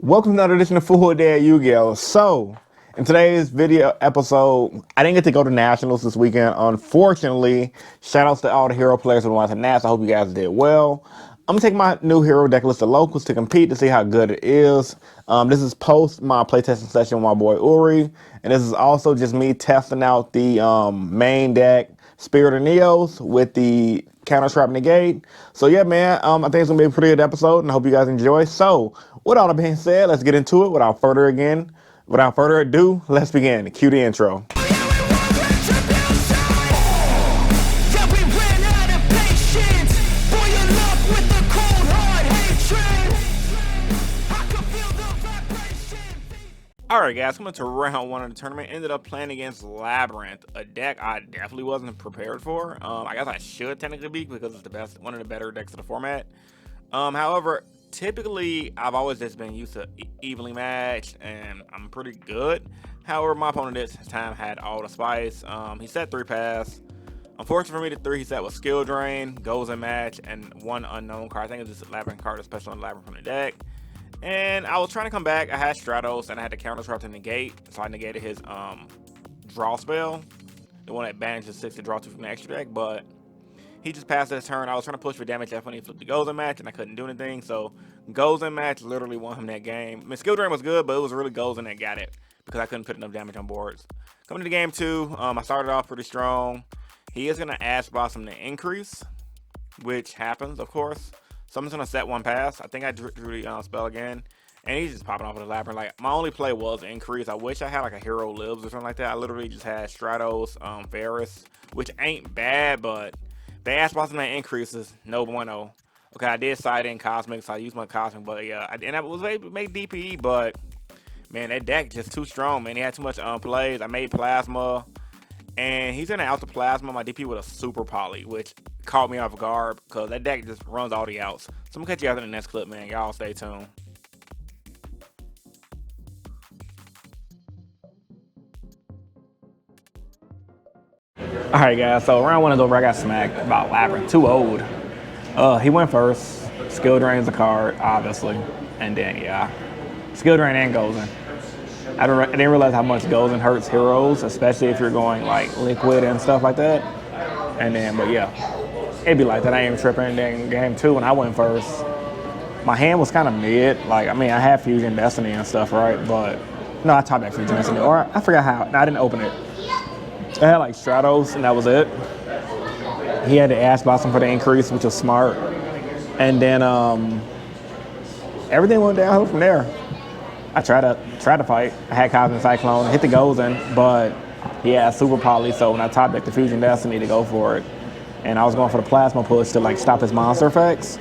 Welcome to another edition of Full Day at Yu-Gi-Oh! So, in today's video episode, I didn't get to go to Nationals this weekend, unfortunately. Shoutouts to all the hero players who went to Nats. I hope you guys did well. I'm gonna take my new hero deck list of locals to compete to see how good it is. This is post my playtesting session with my boy Uri, and this is also just me testing out the main deck Spirit of Neos with the Counter Trap Negate. So yeah, man, I think it's gonna be a pretty good episode, and I hope you guys enjoy. So, with all that being said, let's get into it. Without further ado, let's begin. Cue the intro. Alright guys, coming to round one of the tournament, ended up playing against Labyrinth, a deck I definitely wasn't prepared for. I guess I should technically be because it's one of the better decks of the format. However, typically I've always just been used to evenly matched and I'm pretty good. However, my opponent this time had all the spice. He set 3 pass. Unfortunately for me, the 3 he set was Skill Drain, Goes in Match, and 1 unknown card. I think it's just a Labyrinth card, a special on Labyrinth from the deck. And I was trying to come back. I had Stratos and I had to counter trap to negate. So I negated his draw spell. The one that banishes 6 to draw 2 from the extra deck. But he just passed his turn. I was trying to push for damage after when he flipped the Goes in Match and I couldn't do anything. So Goes in Match literally won him that game. I mean, Skill Drain was good, but it was really Goes in that got it. Because I couldn't put enough damage on boards. Coming to game 2, I started off pretty strong. He is going to Ash Blossom to increase. Which happens, of course. So I'm just going to set 1 pass. I think I drew the spell again. And he's just popping off with the Labyrinth. Like, my only play was increase. I wish I had like a Hero Lives or something like that. I literally just had Stratos, Ferris, which ain't bad, but the Ash Blossom that increases, no bueno. Okay, I did side in Cosmic, so I used my Cosmic, but yeah, I was able to make DPE, but man, that deck just too strong, man. He had too much plays. I made Plasma, and he's gonna out the Plasma my DP with a Super Poly, which caught me off guard because that deck just runs all the outs. So I'm gonna catch you guys in the next clip, man. Y'all stay tuned. Alright guys, so round 1 is over. I got smacked about Labyrinth, too old. He went first. Skill Drain's a card, obviously. And then, yeah. Skill Drain and Goes in. I didn't realize how much Goes in hurts heroes, especially if you're going like liquid and stuff like that. And then, but yeah. It'd be like that. I ain't even tripping. And then game 2 when I went first, my hand was kind of mid. Like, I mean, I had Fusion Destiny and stuff, right? But, no, I top deck Fusion Destiny. Or I forgot how. No, I didn't open it. I had like Stratos, and that was it. He had the Ash Blossom for the increase, which was smart. And then everything went downhill from there. I tried to fight. I had Cosmic Cyclone, hit the Goes in, but he had Super Poly, so when I top decked the Fusion Destiny to go for it, and I was going for the Plasma push to like stop his monster effects,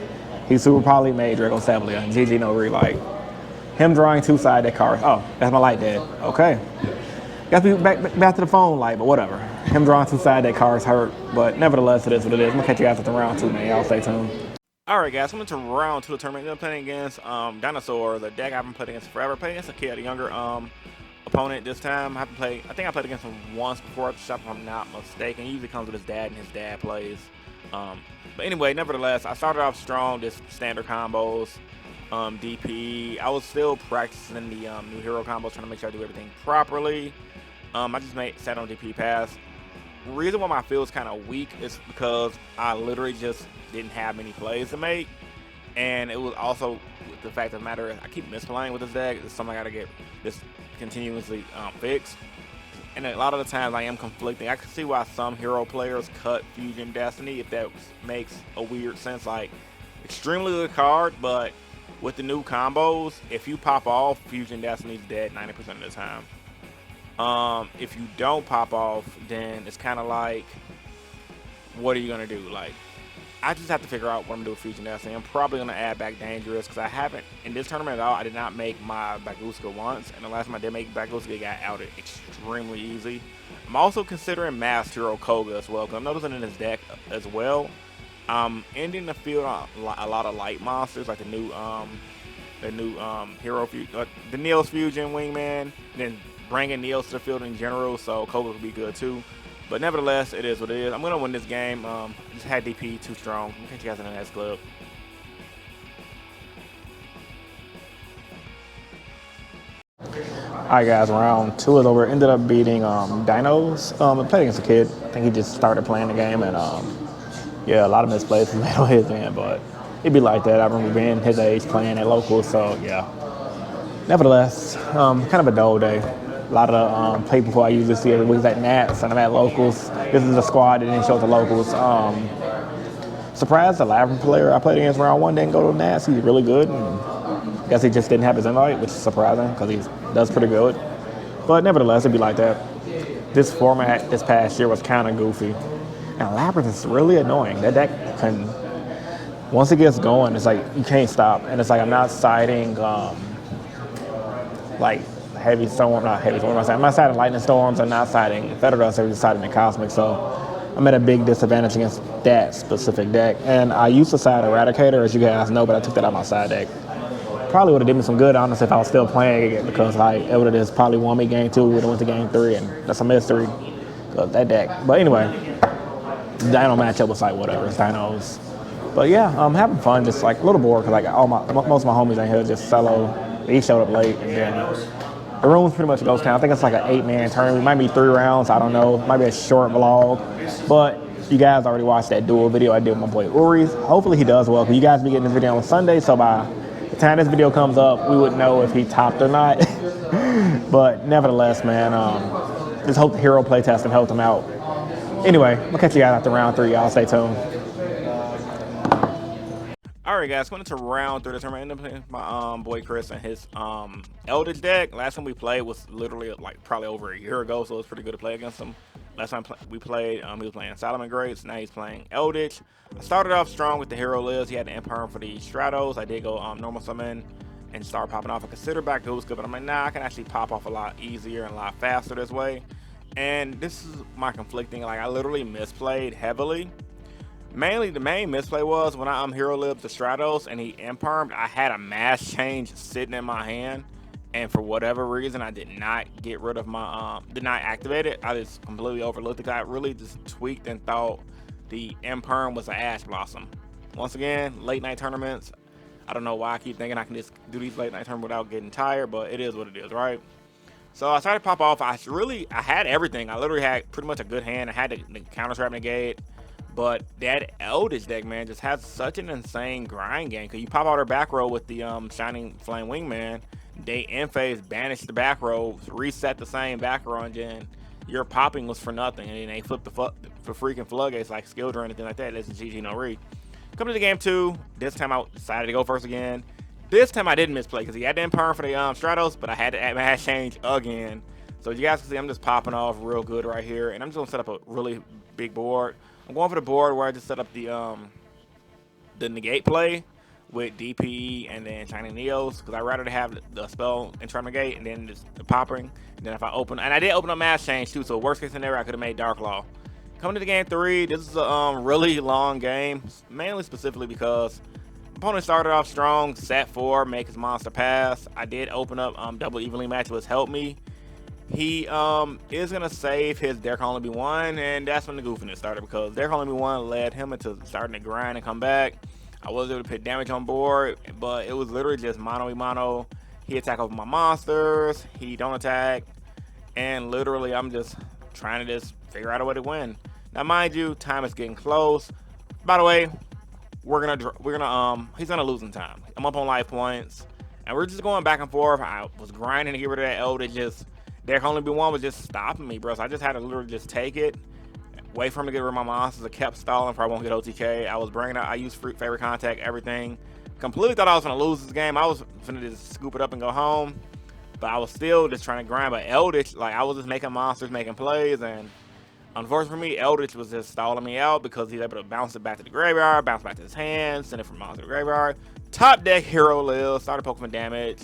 he Super Poly made Draco Sabelia, and GG no relight. Him drawing 2 side deck cards. Oh, that's my light dead. Okay. Got to be back to the phone light, but whatever. Him drawing 2 side deck cards hurt, but nevertheless, it is what it is. I'm going to catch you guys at the round 2, man. Y'all stay tuned. Alright, guys, coming to round 2 of the tournament. I'm playing against Dinosaur, the deck I've been playing against forever. Playing against a kid, a younger opponent this time. I think I played against him once before at the shop, if I'm not mistaken. He usually comes with his dad, and his dad plays. But anyway, nevertheless, I started off strong, just standard combos. DP. I was still practicing the new hero combos, trying to make sure I do everything properly. I just sat on DP pass. The reason why my field is kind of weak is because I literally just didn't have many plays to make, and it was also the fact of the matter is I keep misplaying with this deck. It's something I gotta get this continuously fixed. And a lot of the times I am conflicting. I can see why some hero players cut Fusion Destiny, if that makes a weird sense. Like, extremely good card, but with the new combos, if you pop off, Fusion Destiny's dead 90% of the time. If you don't pop off, then it's kind of like, what are you going to do? Like, I just have to figure out what I'm going to do with Fusion Destiny. I'm probably going to add back Dangerous, because I haven't, in this tournament at all, I did not make my Baguska once, and the last time I did make Baguska, it got outed extremely easy. I'm also considering Masked Hero Koga as well, because I'm noticing in his deck as well, ending the field on a lot of light monsters, like the new hero, the Neos Fusion Wingman, then bringing Neos to the field in general, so Koga would be good too. But nevertheless, it is what it is. I'm going to win this game. Just had DP too strong. I'll catch you guys in the next clip. Alright guys, round 2 is over. Ended up beating Dinos. I played against a kid. I think he just started playing the game and yeah, a lot of misplays he made on his end, but it'd be like that. I remember being his age playing at locals, so yeah. Nevertheless, kind of a dull day. A lot of people who I usually see every week at Nats and I'm at locals. This is a squad that didn't show up to locals. Surprised the Labyrinth player I played against round 1 didn't go to Nats. He's really good. And I guess he just didn't have his invite, which is surprising because he does pretty good. But nevertheless, it'd be like that. This format this past year was kind of goofy. And Labyrinth is really annoying. That deck can, once it gets going, it's like you can't stop. And it's like I'm not siding like heavy storm, not heavy storm. I'm not siding lightning storms. I'm not siding Federal. I'm just siding the cosmic. So I'm at a big disadvantage against that specific deck. And I used to side Eradicator, as you guys know, but I took that out of my side deck. Probably would have did me some good, honestly, if I was still playing it, because like it would have just probably won me game 2. We would have went to game 3, and that's a mystery. That deck. But anyway, the Dino matchup was like whatever. It's Dinos. But yeah, I'm having fun. Just like a little bored because like most of my homies in here just solo. He showed up late, and then the room's pretty much a ghost town. I think it's like an 8-man tournament. It might be 3 rounds. I don't know. It might be a short vlog. But you guys already watched that duel video I did with my boy Uri. Hopefully he does well, because you guys be getting this video on Sunday. So by the time this video comes up, we would know if he topped or not. But nevertheless, man, just hope the hero playtesting helped him out. Anyway, I'll catch you guys after round 3. Y'all stay tuned. Alright guys, going into round 3 of the tournament. I ended up playing my boy Chris and his Eldlich deck. Last time we played was literally like probably over a year ago, so it was pretty good to play against him. Last time we played, he was playing Solomon Greats. Now he's playing Eldlich. I started off strong with the hero list. He had the Imperm for the Stratos. I did go normal summon and start popping off. I consider back Goose good, but I'm like, nah, I can actually pop off a lot easier and a lot faster this way. And this is my conflicting, like I literally misplayed heavily. Mainly the main misplay was when I hero lived the Stratos and he impermed, I had a mass change sitting in my hand, and for whatever reason I did not get rid of my did not activate it. I just completely overlooked it. I really just tweaked and thought the imperm was an Ash Blossom. Once again, late night tournaments, I don't know why I keep thinking I can just do these late night tournaments without getting tired, but it is what it is, right? So I started to pop off. I had everything. I literally had pretty much a good hand. I had the counter trap negate. But that Eldlich deck, man, just has such an insane grind game. Because you pop out her back row with the Shining Flame Wingman, they in-phase banish the back row, reset the same back row, and then your popping was for nothing. And then they flip the for freaking floodgates like skill or anything like that. This is GG no read. Coming to game 2, this time I decided to go first again. This time I didn't misplay because he had the Imperm for the Stratos, but I had to mass change again. So as you guys can see, I'm just popping off real good right here. And I'm just going to set up a really big board. I'm going for the board where I just set up the negate play with DPE and then Shining Neos, because I'd rather have the spell and try negate and then just the popping. And then if I open, and I did open up mass change too, so worst case scenario I could have made Dark Law. Coming to the game 3, this is a really long game, mainly specifically because opponent started off strong, set 4, make his monster pass. I did open up double evenly match, which helped me. He is going to save his There Can Only Be One, and that's when the goofiness started, because There Can Only Be One led him into starting to grind and come back. I was able to put damage on board, but it was literally just mono-y-mono. He attack over my monsters, he don't attack, and literally I'm just trying to just figure out a way to win. Now mind you, time is getting close. By the way, he's gonna lose in time. I'm up on life points, and we're just going back and forth. I was grinding to get rid of that Eldlich. Just There Can Only Be One was just stopping me, bro. So I just had to literally just take it, wait for him to get rid of my monsters. I kept stalling for I won't get OTK. I was bringing out, I used favorite contact, everything. Completely thought I was gonna lose this game. I was gonna just scoop it up and go home, but I was still just trying to grind. But Eldlich, like I was just making monsters, making plays, and unfortunately for me, Eldlich was just stalling me out because he's able to bounce it back to the graveyard, bounce back to his hand, send it from monster to the graveyard. Top deck hero live, started Pokemon damage.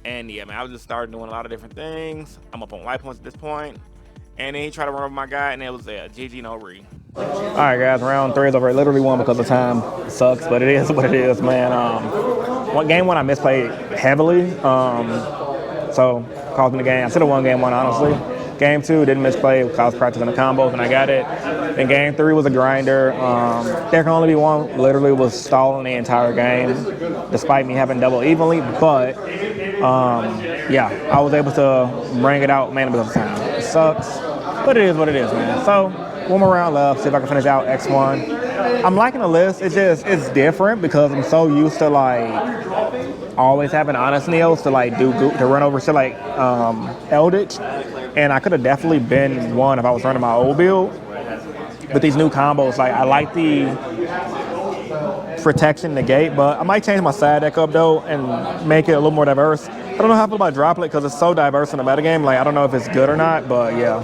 And yeah, man, I was just started doing a lot of different things. I'm up on life points at this point. And then he tried to run over my guy, and it was GG no re. All right, guys, round 3 is over. I literally won because of time. It sucks, but it is what it is, man. Game 1 I misplayed heavily. So cost me the game. I should have won game 1, honestly. Game 2 didn't misplay because I was practicing the combos and I got it. Then game 3 was a grinder. There Can Only Be One literally was stalling the entire game, despite me having double evenly. But Yeah, I was able to bring it out mainly because of time. It sucks, but it is what it is, man. So one more round left. See if I can finish out X1. I'm liking the list. It's different because I'm so used to like always having honest Neos to like to run over shit like Eldlich, and I could have definitely been one if I was running my old build. But these new combos, like I like the protection negate, but I might change my side deck up though and make it a little more diverse. I don't know how I feel about Droplet because it's so diverse in the metagame. Like I don't know if it's good or not, but yeah.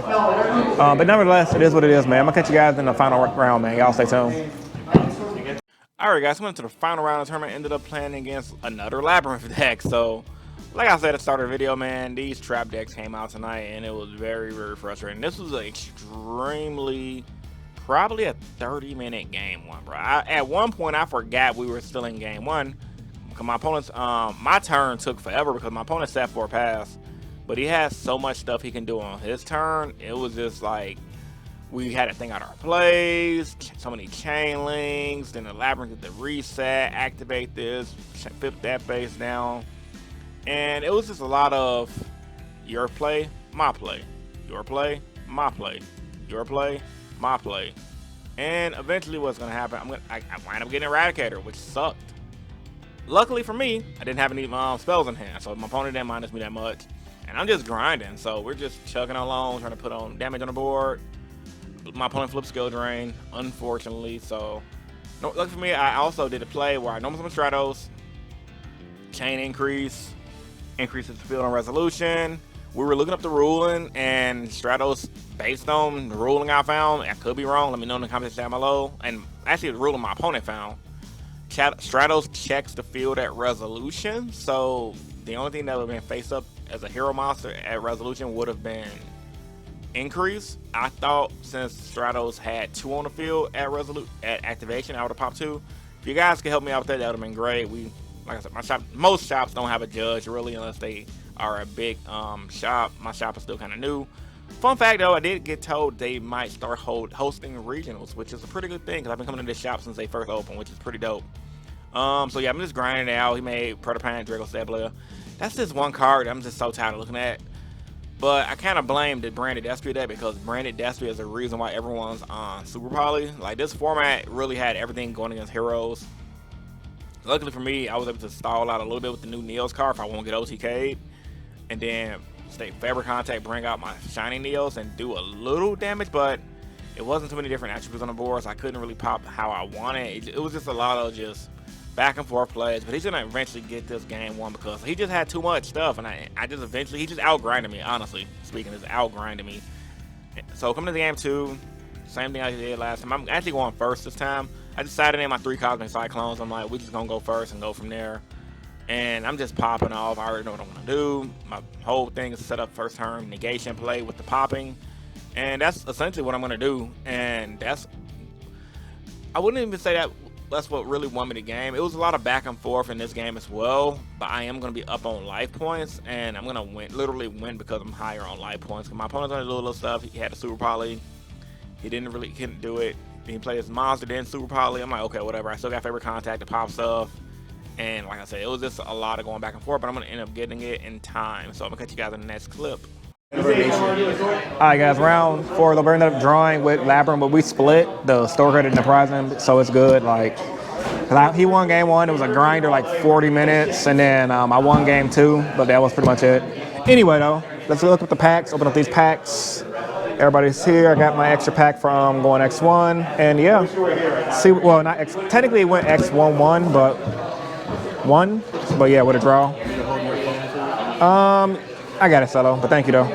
But nevertheless, it is what it is, man. I'm gonna catch you guys in the final round, man. Y'all stay tuned. Alright guys, went to the final round of the tournament, ended up playing against another Labyrinth deck. So, like I said at the start of the video, man, these trap decks came out tonight and it was very, very frustrating. This was an extremely, probably a 30-minute game one, bro. At one point, I forgot we were still in game one. Because my opponent's, my turn took forever because my opponent sat for a pass. But he has so much stuff he can do on his turn. It was just like, we had to think out our plays, so many chain links, then the Labyrinth did the reset, activate this, flip that face down. And it was just a lot of your play, my play, your play, my play, your play, my play. And eventually what's going to happen, I wind up getting Eradicator, which sucked. Luckily for me, I didn't have any spells in hand, so my opponent didn't minus me that much. And I'm just grinding, so we're just chugging along, trying to put on damage on the board. My opponent flipped skill drain, unfortunately. So, lucky for me, I also did a play where I normal summon Stratos, chain increases the field on resolution. We were looking up the ruling, and Stratos, based on the ruling I found, I could be wrong. Let me know in the comments down below. And actually, the ruling my opponent found, Stratos checks the field at resolution. So the only thing that would have been face up as a hero monster at resolution would have been increase. I thought since Stratos had 2 on the field at activation, I would have popped 2. If you guys could help me out with that, that would have been great. Like I said, most shops don't have a judge really unless they are a big shop. My shop is still kind of new. Fun fact though, I did get told they might start hosting regionals, which is a pretty good thing because I've been coming to this shop since they first opened, which is pretty dope. So yeah, I'm just grinding it out. He made Protopan, Draco Stabler. That's just one card I'm just so tired of looking at. But I kind of blame the Branded Destry deck because Branded Destry is the reason why everyone's on Super Poly. Like, this format really had everything going against heroes. Luckily for me, I was able to stall out a little bit with the new Neos card if I won't get OTK'd. And then stay Fabric Contact, bring out my Shiny Neos and do a little damage, but it wasn't too many different attributes on the board, so I couldn't really pop how I wanted. It was just a lot of just back and forth plays, but he's gonna eventually get this game won because he just had too much stuff, and he just outgrinded me, honestly speaking, just outgrinded me. So coming to the game 2, same thing I did last time. I'm actually going first this time. I decided in my 3 Cosmic Cyclones, I'm like, we're just gonna go first and go from there. And I'm just popping off. I already know what I'm gonna do. My whole thing is to set up first turn negation play with the popping, and that's essentially what I'm gonna do. And I wouldn't even say that's what really won me the game. It was a lot of back and forth in this game as well, but I am going to be up on life points, and I'm going to literally win because I'm higher on life points. My opponent's going to do a little stuff. He had a Super Poly. He couldn't do it. He played his monster, then Super Poly. I'm like, okay, whatever. I still got Favorite Contact to pop stuff. And like I said, it was just a lot of going back and forth, but I'm going to end up getting it in time. So I'm going to catch you guys in the next clip. Alright guys, round 4, we ended up drawing with Labyrinth, but we split the store credit and the prize him, so it's good. Like, he won game 1, it was a grinder like 40 minutes, and then I won game 2, but that was pretty much it. Anyway though, let's look at the packs, open up these packs. Everybody's here. I got my extra pack from going X1, and yeah, well, not X, technically it went X11, but yeah, with a draw. I got it, Cello, but thank you though.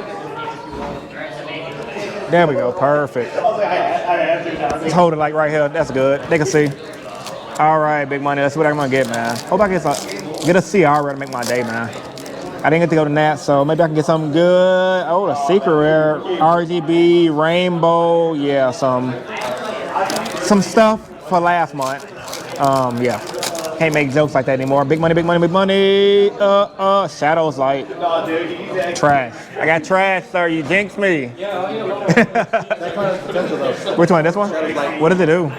There we go, perfect. Just hold it like right here, that's good. They can see. All right, big money, that's what I'm gonna get, man. Hope I get a CR to make my day, man. I didn't get to go to Nat, so maybe I can get something good. Oh, a secret rare, RGB, rainbow, yeah, some stuff for last month. Yeah. Can't make jokes like that anymore. Big money, big money, big money. Shadows like trash. I got trash, sir. You jinxed me. Which one? This one? What does it do?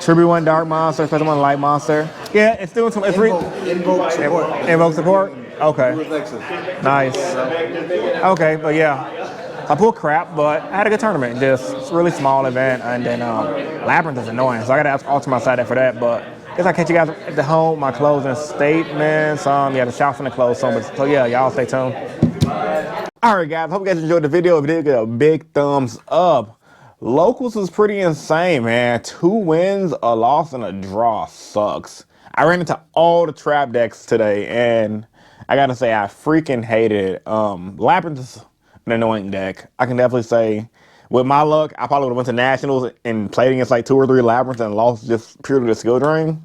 Tribute 1 Dark Monster, special 1 Light Monster. Yeah, it's doing some. It's Invoke support. invoke support. Okay, nice. Okay, but yeah. I pulled crap, but I had a good tournament. Just really small event, and then Labyrinth is annoying, so I got to alter my side for that. But I guess I catch you guys at the home. My closing statements. Yeah, the shops in the close. So yeah, y'all stay tuned. All right, guys. Hope you guys enjoyed the video. If you did, get a big thumbs up. Locals was pretty insane, man. 2 wins, a loss, and a draw sucks. I ran into all the trap decks today, and I gotta say I freaking hated it. Labyrinth is an annoying deck. I can definitely say, with my luck, I probably would have went to nationals and played against like 2 or 3 Labyrinths and lost just purely to skill drain,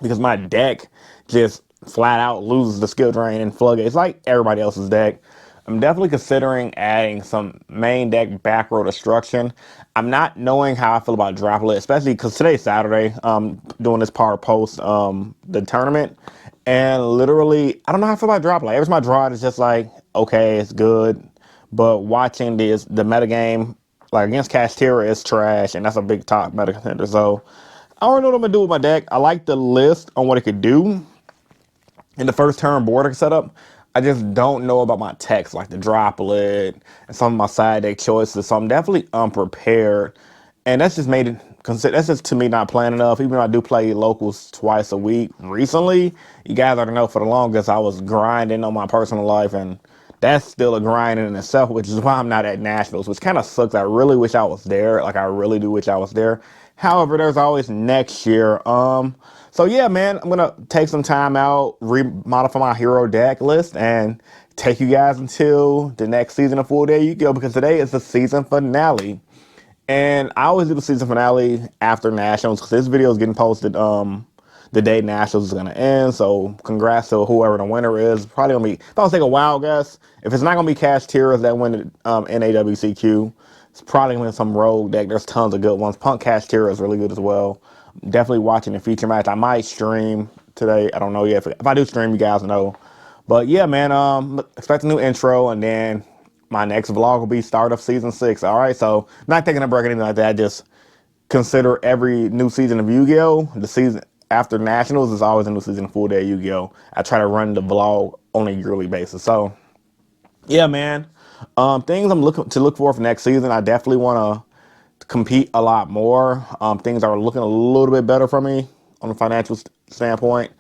because my deck just flat out loses the skill drain and floodgates like everybody else's deck. I'm definitely considering adding some main deck back row destruction. I'm not knowing how I feel about Droplet, especially because today's Saturday. Doing this power post the tournament, and literally I don't know how I feel about Droplet. Every time I draw it, it's just like, okay, it's good, but watching the metagame like against Kashtira is trash, and that's a big top meta contender. So I don't know what I'm gonna do with my deck. I like the list on what it could do in the first turn border setup. I just don't know about my text, like the Droplet and some of my side deck choices. So I'm definitely unprepared. And that's just made it, that's just to me not playing enough. Even though I do play locals twice a week recently, you guys already know for the longest I was grinding on my personal life. And that's still a grind in itself, which is why I'm not at nationals, which kind of sucks. I really wish I was there. Like, I really do wish I was there. However, there's always next year. So yeah, man, I'm gonna take some time out, remodify my hero deck list, and take you guys until the next season of Full Day Yu-Gi-Oh! Because today is the season finale. And I always do the season finale after nationals, because this video is getting posted the day nationals is gonna end. So congrats to whoever the winner is. Probably gonna be, if I was to take a wild guess, if it's not gonna be Kashtira that win NAWCQ, it's probably gonna be some rogue deck. There's tons of good ones. Punk Kashtira is really good as well. Definitely watching the feature match. I might stream today. I don't know yet. If I do stream, you guys know. But yeah, man, expect a new intro, and then my next vlog will be start of season 6. All right, so not taking a break or anything like that. Just consider every new season of Yu-Gi-Oh! The season after nationals is always a new season of Full Day Yu-Gi-Oh! I try to run the vlog on a yearly basis. So yeah, man, things I'm looking to look for next season. I definitely want to compete a lot more. Things are looking a little bit better for me on a financial standpoint.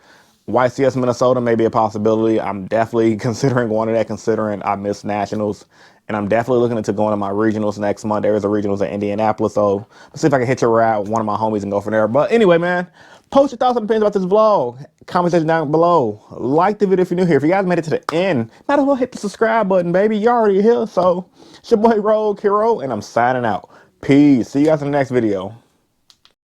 YCS Minnesota may be a possibility. I'm definitely considering going to that, considering I missed nationals. And I'm definitely looking into going to my regionals next month. There is a regionals in Indianapolis, so let's see if I can hit your ride with one of my homies and go from there. But anyway, man, post your thoughts and opinions about this vlog. Comment section down below. Like the video if you're new here. If you guys made it to the end, might as well hit the subscribe button, baby. You're already here. So it's your boy Rogue Hero, and I'm signing out. Peace. See you guys in the next video.